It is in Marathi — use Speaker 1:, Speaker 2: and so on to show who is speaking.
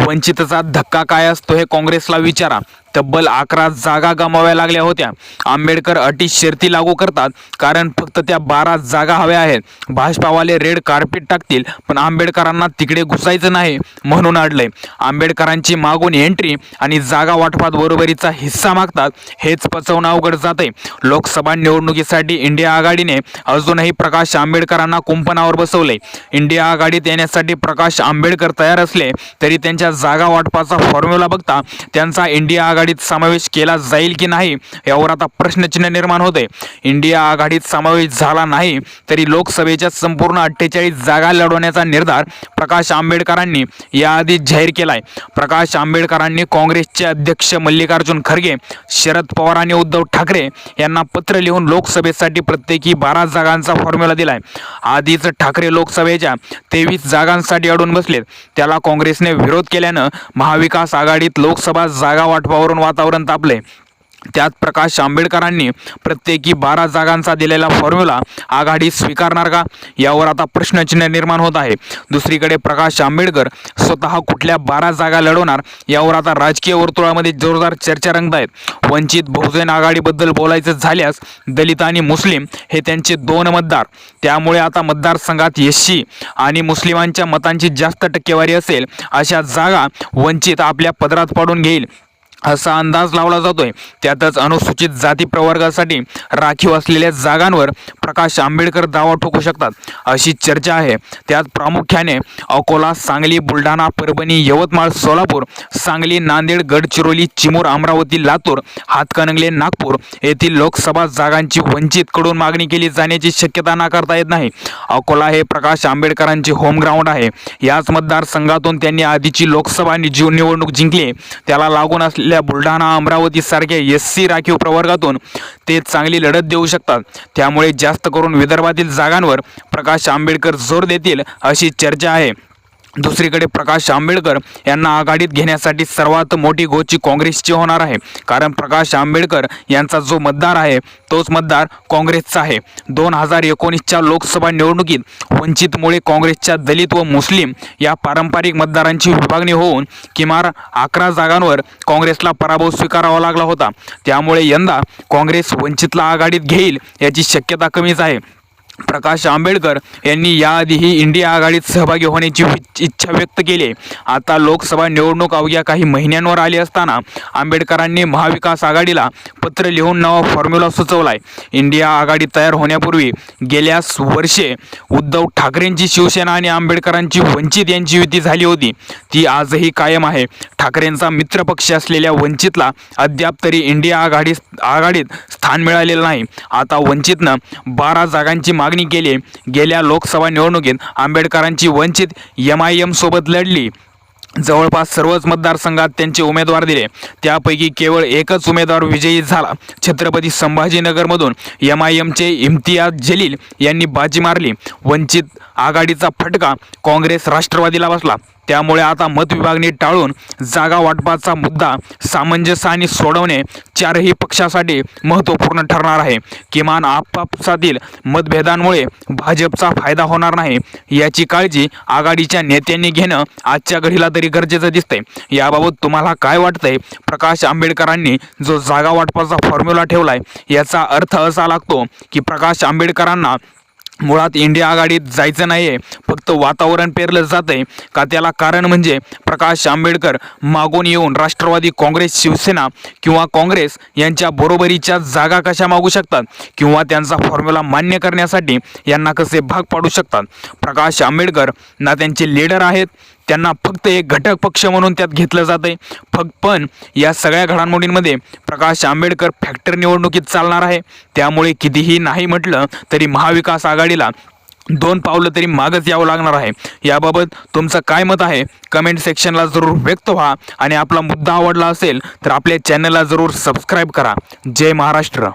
Speaker 1: वंचितचा धक्का काय असतो हे काँग्रेसला विचारा। तब्बल 11 जागा गमाव्या लागल्या होत्या। आंबेडकर अटी शर्ती लागू करतात कारण फक्त त्या 12 जागा हव्या आहेत। भाजपावाले रेड कार्पेट टाकतील पण आंबेडकरांना तिकडे घुसायचं नाही म्हणून अडलंय। आंबेडकरांची मागून एंट्री आणि जागा वाटपात बरोबरीचा हिस्सा मागतात, हेच पचवणं अवघड जाते। लोकसभा निवडणुकीसाठी इंडिया आघाडीने अजूनही प्रकाश आंबेडकरांना कुंपणावर बसवले। इंडिया आघाडीत येण्यासाठी प्रकाश आंबेडकर तयार असले तरी त्यांच्या जागा वाटपाचा फॉर्म्युला बघता त्यांचा इंडिया आघाडीत समावेश केला जाईल की नाही यावर आता प्रश्नचिन्ह निर्माण होते। इंडिया आघाडीत समावेश झाला नाही तरी लोकसभेच्या संपूर्ण 48 जागा लढवण्याचा निर्धार प्रकाश आंबेडकरांनी याआधी जाहीर केलाय। प्रकाश आंबेडकरांनी काँग्रेसचे अध्यक्ष मल्लिकार्जुन खरगे, शरद पवार आणि उद्धव ठाकरे यांना पत्र लिहून लोकसभेसाठी प्रत्येकी 12 जागांचा फॉर्म्युला दिलाय। आधीच ठाकरे लोकसभेच्या 23 जागांसाठी अडून बसलेत, त्याला काँग्रेसने विरोध केल्यानं महाविकास आघाडीत लोकसभा जागा वाटपावरून वातावरण तापले। त्यात प्रकाश आंबेडकरांनी प्रत्येकी 12 जागांचा दिलेला फॉर्म्युला आघाडी स्वीकारणार का यावर आता प्रश्नचिन्ह निर्माण होत आहे। दुसरीकडे प्रकाश आंबेडकर स्वतः कुठल्या 12 जागा लढवणार यावर आता राजकीय वर्तुळामध्ये जोरदार चर्चा रंगत आहेत। वंचित बहुजन आघाडीबद्दल बोलायचं झाल्यास दलित आणि मुस्लिम हे त्यांचे 2 मतदार, त्यामुळे आता मतदारसंघात एससी आणि मुस्लिमांच्या मतांची जास्त टक्केवारी असेल अशा जागा वंचित आपल्या पदरात पाडून घेईल असा अंदाज लावला जातोय। त्यातच अनुसूचित जाती प्रवर्गासाठी राखीव असलेल्या जागांवर प्रकाश आंबेडकर दावा ठोकू शकतात अशी चर्चा आहे। त्यात प्रामुख्याने अकोला, सांगली, बुलढाणा, परभणी, यवतमाळ, सोलापूर, सांगली, नांदेड, गडचिरोली, चिमूर, अमरावती, लातूर, हातकणंगले, नागपूर येथील लोकसभा जागांची वंचितकडून मागणी केली जाण्याची शक्यता नाकारता येत नाही। अकोला हे प्रकाश आंबेडकरांचे होम ग्राउंड आहे। याच मतदारसंघातून त्यांनी आधीची लोकसभा निवडणूक जिंकली। त्याला लागून असलेल्या बुलढाणा, अमरावती सारख्या एससी राखीव प्रवर्गातून ते चांगली लढत देऊ शकतात। त्यामुळे जास्त करून विदर्भातील जागांवर प्रकाश आंबेडकर जोर देतील अशी चर्चा आहे। दुसरीकडे प्रकाश आंबेडकर यांना आघाडीत घेण्यासाठी सर्वात मोठी गोची काँग्रेसची होणार आहे, कारण प्रकाश आंबेडकर यांचा जो मतदार आहे तोच मतदार काँग्रेसचा आहे। 2019च्या लोकसभा निवडणुकीत वंचितमुळे काँग्रेसच्या दलित व मुस्लिम या पारंपरिक मतदारांची विभागणी होऊन किमान 11 जागांवर काँग्रेसला पराभव स्वीकारावा लागला होता। त्यामुळे यंदा काँग्रेस वंचितला आघाडीत घेईल याची शक्यता कमीच आहे। प्रकाश आंबेडकर यांनी याआधीही इंडिया आघाडीत सहभागी होण्याची इच्छा व्यक्त केली आहे। आता लोकसभा निवडणूक अवघ्या काही महिन्यांवर आली असताना आंबेडकरांनी महाविकास आघाडीला पत्र लिहून नवा फॉर्म्युला सुचवलाय। इंडिया आघाडी तयार होण्यापूर्वी गेल्या वर्षे उद्धव ठाकरेंची शिवसेना आणि आंबेडकरांची वंचित यांची युती झाली होती, ती आजही कायम आहे। ठाकरेंचा मित्रपक्ष असलेल्या वंचितला अद्याप तरी इंडिया आघाडीत स्थान मिळालेलं नाही। आता वंचितनं 12 जागांची मागणी केली। गेल्या लोकसभा निवडणुकीत आंबेडकरांची वंचित MIM सोबत लढली। जवळपास सर्वच मतदारसंघात त्यांचे उमेदवार दिले, त्यापैकी केवळ एकच उमेदवार विजयी झाला। छत्रपती संभाजीनगरमधून MIMचे इम्तियाज जलील यांनी बाजी मारली। वंचित आघाडीचा फटका काँग्रेस राष्ट्रवादीला बसला, त्यामुळे आता मतविभागणी टाळून जागा वाटपाचा मुद्दा सामंजस्याने सोडवणे चारही पक्षासाठी महत्त्वपूर्ण ठरणार आहे। किमान आपापसातील मतभेदांमुळे भाजपचा फायदा होणार नाही याची काळजी आघाडीच्या नेत्यांनी घेणं आजच्या घडीला तरी गरजेचं दिसतंय। याबाबत तुम्हाला काय वाटतंय? प्रकाश आंबेडकरांनी जो जागा वाटपाचा फॉर्म्युला ठेवलाय याचा अर्थ असा लागतो की प्रकाश आंबेडकरांना मुळात इंडिया आघाडीत जायचं नाहीये, फक्त वातावरण पेरलं जातंय का? त्याला कारण म्हणजे प्रकाश आंबेडकर मागून येऊन राष्ट्रवादी काँग्रेस, शिवसेना किंवा काँग्रेस यांच्या बरोबरीच्या जागा कशा मागू शकतात किंवा त्यांचा फॉर्म्युला मान्य करण्यासाठी यांना कसे भाग पाडू शकतात? प्रकाश आंबेडकर ना त्यांचे लीडर आहेत, त्यांना फक्त एक घटक पक्ष म्हणून त्यात घेतलं जातंय। पण या सगळ्या घडामोडींमध्ये प्रकाश आंबेडकर फॅक्टर निवडणुकीत चालणार आहे, त्यामुळे कितीही नाही म्हटलं तरी महाविकास आघाडीला 2 पावलं तरी मागच यावं लागणार आहे। याबाबत तुमचं काय मत आहे? कमेंट सेक्शनला जरूर व्यक्त व्हा आणि आपला मुद्दा आवडला असेल तर आपल्या चॅनलला जरूर सबस्क्राईब करा। जय महाराष्ट्र।